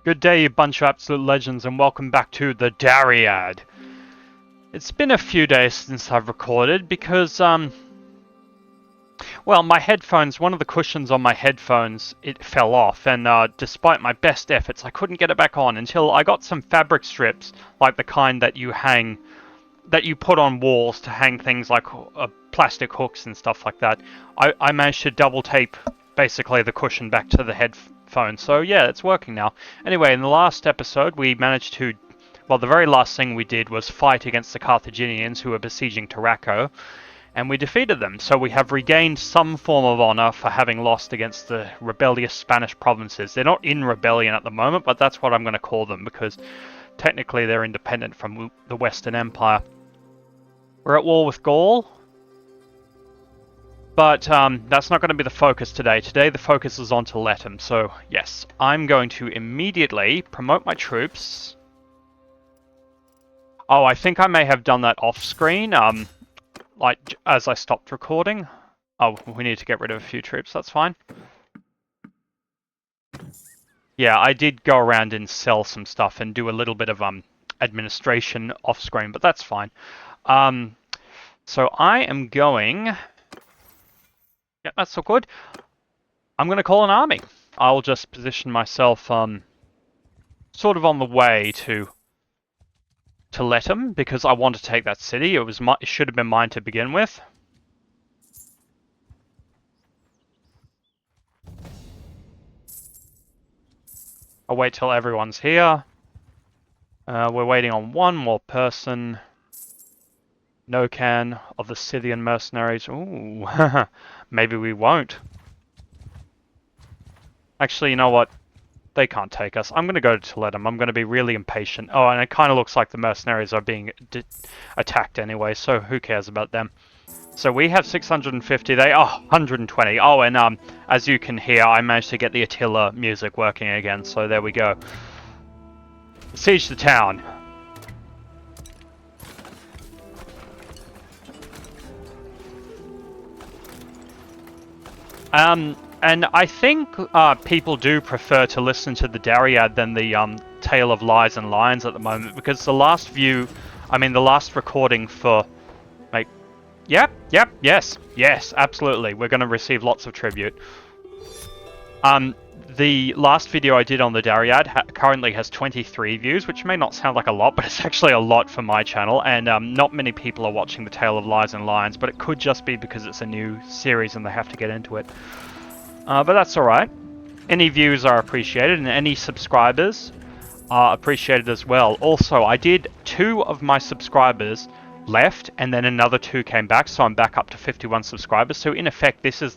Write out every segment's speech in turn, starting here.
Good day, you bunch of absolute legends, and welcome back to the Dariad. It's been a few days since I've recorded because, well, my headphones, one of the cushions on my headphones, it fell off, and despite my best efforts, I couldn't get it back on until I got some fabric strips, like the kind that you put on walls to hang things like plastic hooks and stuff like that. I managed to double tape basically the cushion back to the headphone. So yeah, it's working now. Anyway, in the last episode, we managed to, well, the very last thing we did was fight against the Carthaginians who were besieging Tarraco, and we defeated them. So we have regained some form of honor for having lost against the rebellious Spanish provinces. They're not in rebellion at the moment, but that's what I'm going to call them because technically they're independent from the Western Empire. We're at war with Gaul, but that's not going to be the focus today. Today the focus is on Teletum, so yes, I'm going to immediately promote my troops. Oh, I think I may have done that off screen, like as I stopped recording. Oh, we need to get rid of a few troops, that's fine. Yeah, I did go around and sell some stuff and do a little bit of administration off screen, but that's fine. So I am going... Yeah, that's all good. I'm going to call an army. I'll just position myself sort of on the way to Teletum because I want to take that city. It should have been mine to begin with. I'll wait till everyone's here. We're waiting on one more person. Nocan of the Scythian mercenaries. Ooh, maybe we won't. Actually, you know what? They can't take us. I'm going to go to Teletum. I'm going to be really impatient. Oh, and it kind of looks like the mercenaries are being attacked anyway, so who cares about them? So we have 650. They are 120. Oh, and as you can hear, I managed to get the Attila music working again, so there we go. Siege the town. And I think people do prefer to listen to the Dariad than the Tale of Lies and Lions at the moment, because the last recording for, like, yes, absolutely, we're going to receive lots of tribute. The last video I did on the Dariad currently has 23 views, which may not sound like a lot, but it's actually a lot for my channel, and not many people are watching the Tale of Lies and Lions, but it could just be because it's a new series and they have to get into it. But that's alright. Any views are appreciated, and any subscribers are appreciated as well. Also, I did 2 of my subscribers left, and then another 2 came back, so I'm back up to 51 subscribers. So in effect, this is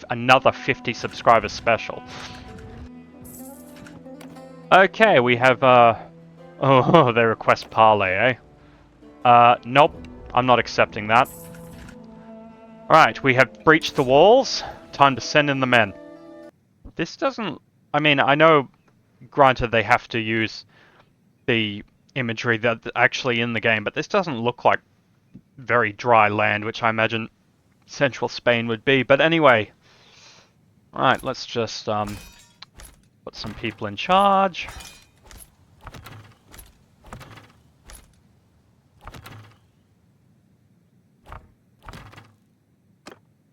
another 50 subscribers special. Okay, we have, oh, they request parley, eh? Nope, I'm not accepting that. Alright, we have breached the walls. Time to send in the men. This doesn't... I mean, I know, granted, they have to use the imagery that's actually in the game, but this doesn't look like very dry land, which I imagine central Spain would be. But anyway, alright, let's just put some people in charge.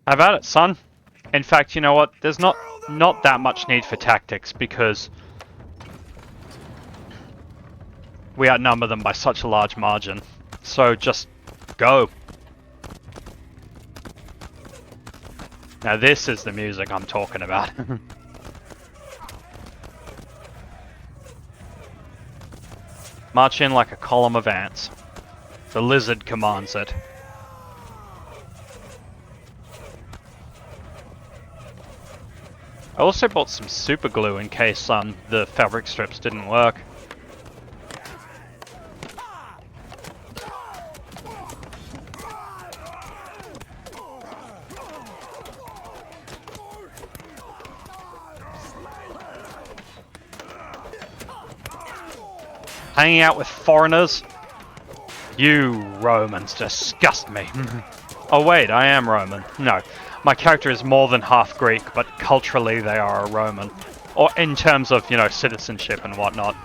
How about it, son? In fact, you know what? There's not that much need for tactics because we outnumber them by such a large margin. So just go. Now this is the music I'm talking about. March in like a column of ants. The lizard commands it. I also bought some super glue in case the fabric strips didn't work. Hanging out with foreigners? You Romans disgust me. Oh wait, I am Roman. No. My character is more than half Greek, but culturally they are a Roman. Or in terms of, you know, citizenship and whatnot.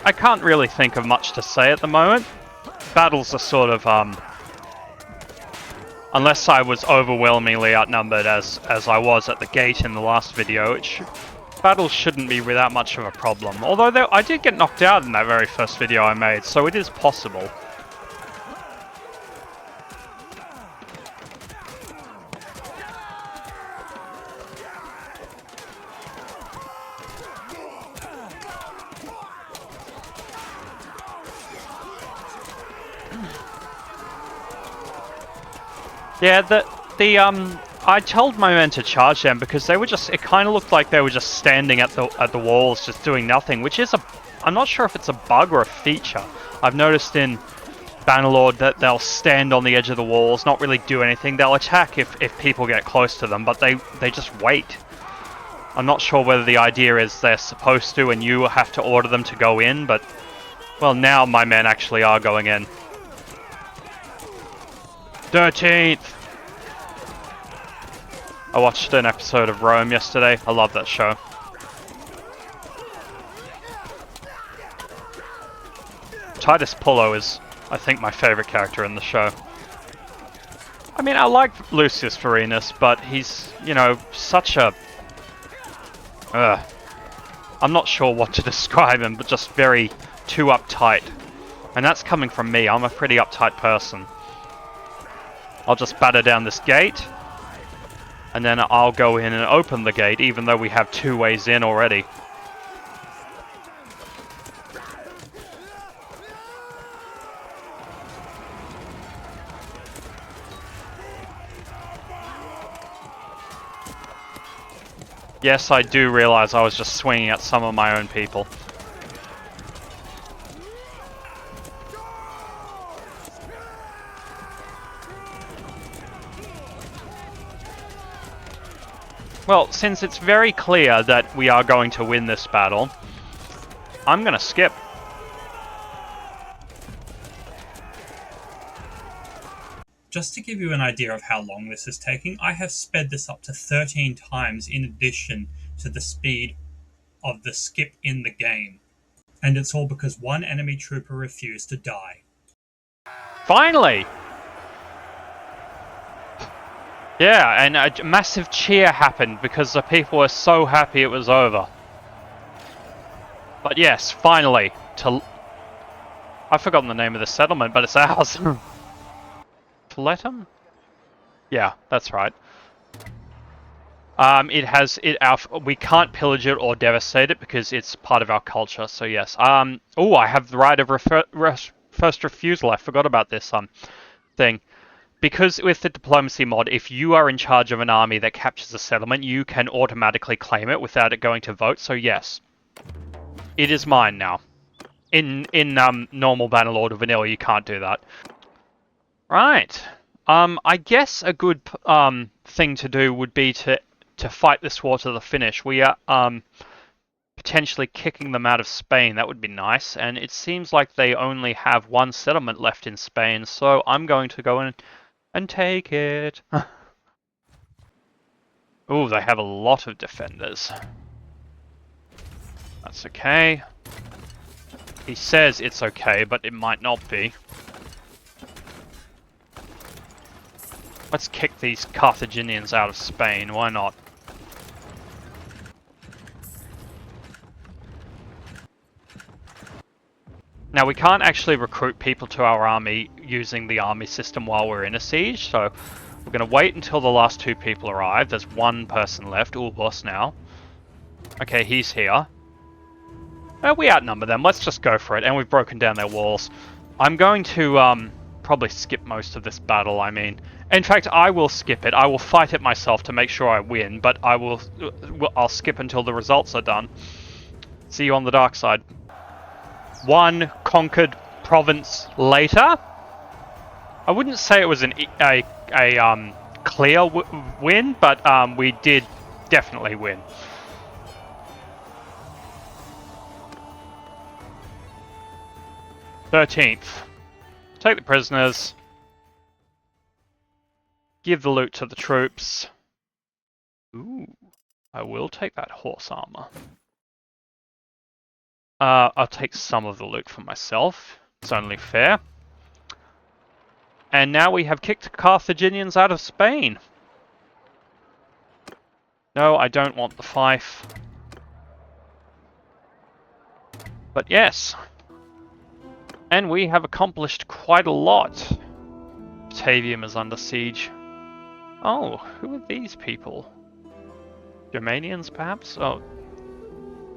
I can't really think of much to say at the moment. Battles are sort of, unless I was overwhelmingly outnumbered as I was at the gate in the last video, battles shouldn't be without much of a problem. Although I did get knocked out in that very first video I made, so it is possible. Yeah, I told my men to charge them because they were just, it kind of looked like they were just standing at the walls just doing nothing, which is I'm not sure if it's a bug or a feature. I've noticed in Bannerlord that they'll stand on the edge of the walls, not really do anything. They'll attack if people get close to them, but they just wait. I'm not sure whether the idea is they're supposed to and you have to order them to go in, but, well, now my men actually are going in. 13th! I watched an episode of Rome yesterday. I love that show. Titus Pullo is, I think, my favourite character in the show. I mean, I like Lucius Vorenus, but he's, you know, such a... I'm not sure what to describe him, but just very too uptight. And that's coming from me. I'm a pretty uptight person. I'll just batter down this gate, and then I'll go in and open the gate, even though we have 2 ways in already. Yes, I do realize I was just swinging at some of my own people. Well, since it's very clear that we are going to win this battle, I'm gonna skip. Just to give you an idea of how long this is taking, I have sped this up to 13 times in addition to the speed of the skip in the game. And it's all because one enemy trooper refused to die. Finally! Yeah, and a massive cheer happened because the people were so happy it was over. But yes, finally, I've forgotten the name of the settlement, but it's ours. Teletum? Yeah, that's right. We can't pillage it or devastate it because it's part of our culture, so yes. Oh, I have the right of first refusal. I forgot about this thing. Because with the diplomacy mod, if you are in charge of an army that captures a settlement, you can automatically claim it without it going to vote, so yes. It is mine now. In normal Bannerlord or Vanilla, you can't do that. Right. I guess a good thing to do would be to fight this war to the finish. We are potentially kicking them out of Spain. That would be nice. And it seems like they only have 1 settlement left in Spain, so I'm going to go in and take it. Ooh, they have a lot of defenders. That's okay. He says it's okay, but it might not be. Let's kick these Carthaginians out of Spain, why not? Now, we can't actually recruit people to our army using the army system while we're in a siege, so we're going to wait until the last 2 people arrive. There's 1 person left, Ulbos now. Okay, he's here. We outnumber them, let's just go for it, and we've broken down their walls. I'm going to probably skip most of this battle, I mean. In fact, I will skip it. I will fight it myself to make sure I win, but I'll skip until the results are done. See you on the dark side. 1 conquered province later. I wouldn't say it was a clear win, but we did definitely win. "13th. Take the prisoners. Give the loot to the troops." Ooh, I will take that horse armor. I'll take some of the loot for myself. It's only fair. And now we have kicked the Carthaginians out of Spain. No, I don't want the fief. But yes. And we have accomplished quite a lot. Batavium is under siege. Oh, who are these people? Germanians, perhaps? Oh,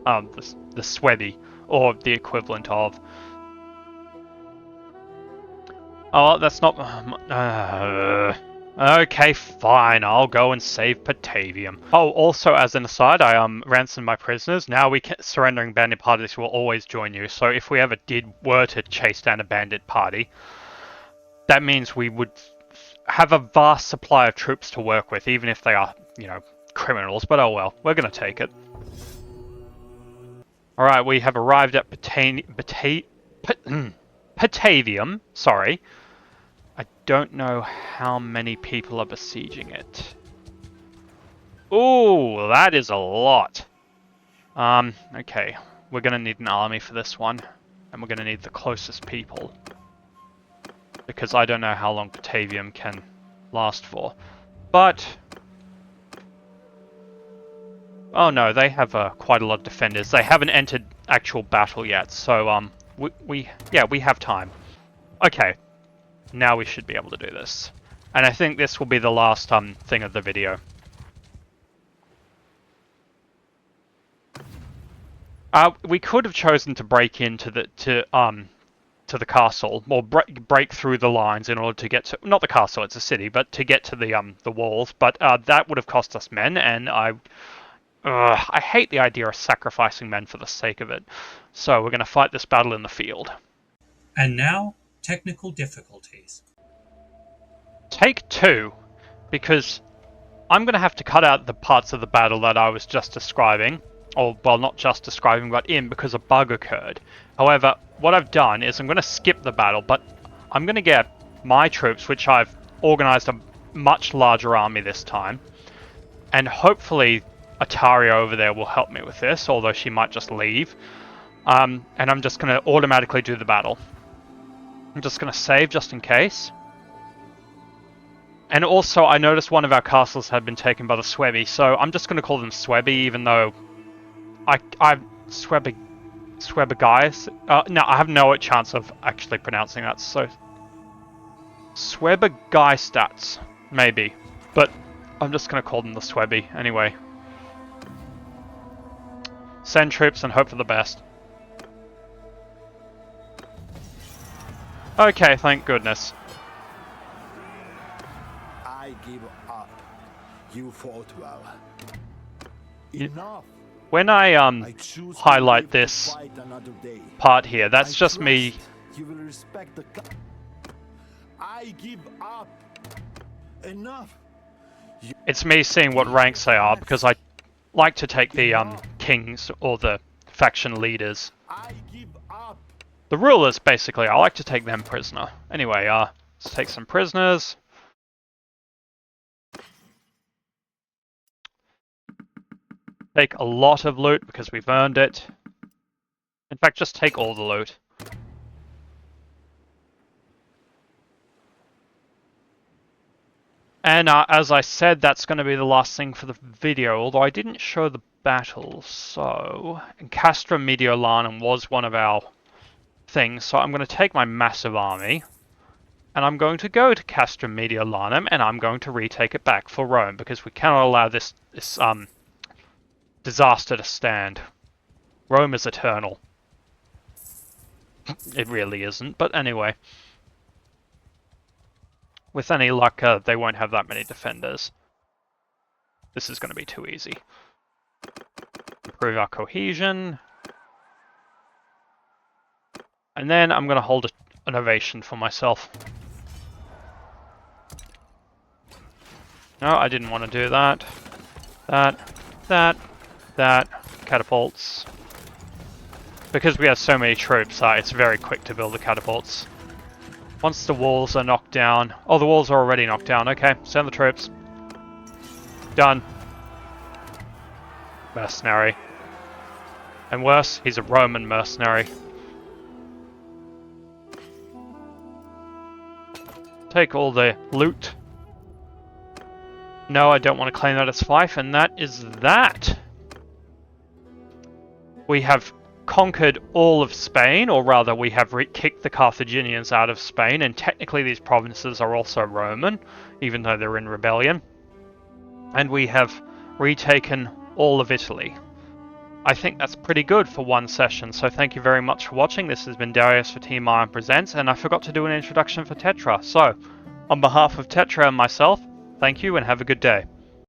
the Suebi, or the equivalent of. Oh, that's not... okay, fine, I'll go and save Batavium. Oh, also, as an aside, I ransomed my prisoners. Now surrendering bandit parties will always join you, so if we ever were to chase down a bandit party, that means we would have a vast supply of troops to work with, even if they are, you know, criminals, but oh well, we're gonna take it. Alright, we have arrived at Batavium, sorry. I don't know how many people are besieging it. Ooh, that is a lot. Okay, we're gonna need an army for this one, and we're gonna need the closest people. Because I don't know how long Batavium can last for. But... oh no, they have quite a lot of defenders. They haven't entered actual battle yet, so we have time. Okay, now we should be able to do this. And I think this will be the last thing of the video. We could have chosen to break into the castle, or break through the lines in order to get to, not the castle, it's a city, but to get to the walls. But that would have cost us men, and I hate the idea of sacrificing men for the sake of it. So we're going to fight this battle in the field. And now, technical difficulties. Take 2, because I'm going to have to cut out the parts of the battle that I was just describing. Or, well, not just describing, but because a bug occurred. However, what I've done is I'm going to skip the battle, but I'm going to get my troops, which I've organized a much larger army this time. And hopefully Ataria over there will help me with this, although she might just leave. And I'm just going to automatically do the battle. I'm just going to save just in case. And also, I noticed one of our castles had been taken by the Suebi, so I'm just going to call them Suebi, even though Suebi guys. No, I have no chance of actually pronouncing that. So Suebi guy stats, maybe, but I'm just going to call them the Suebi anyway. Send troops and hope for the best. Okay, thank goodness. I give up. You fought well. Enough. When I highlight this part here, that's just me. You will respect the. I give up. Enough. It's me seeing what ranks they are, because I like to take the kings or the faction leaders. I give up. The rulers, basically. I like to take them prisoner. Anyway, let's take some prisoners. Take a lot of loot because we've earned it. In fact, just take all the loot. And as I said, that's going to be the last thing for the video, although I didn't show the battle, so... Castra Mediolanum was one of our things, so I'm going to take my massive army, and I'm going to go to Castra Mediolanum, and I'm going to retake it back for Rome, because we cannot allow this disaster to stand. Rome is eternal. It really isn't, but anyway. With any luck, they won't have that many defenders. This is going to be too easy. Improve our cohesion. And then I'm going to hold an ovation for myself. No, I didn't want to do that. That. Catapults. Because we have so many troops, it's very quick to build the catapults. Once the walls are knocked down... Oh, the walls are already knocked down. Okay, send the troops. Done. Mercenary. And worse, he's a Roman mercenary. Take all the loot. No, I don't want to claim that as fief, and that is that. We have conquered all of Spain, or rather we have kicked the Carthaginians out of Spain, and technically these provinces are also Roman, even though they're in rebellion. And we have retaken all of Italy. I think that's pretty good for one session, so thank you very much for watching. This has been Dareios for Team Iron Presents, and I forgot to do an introduction for Tetra. So, on behalf of Tetra and myself, thank you and have a good day.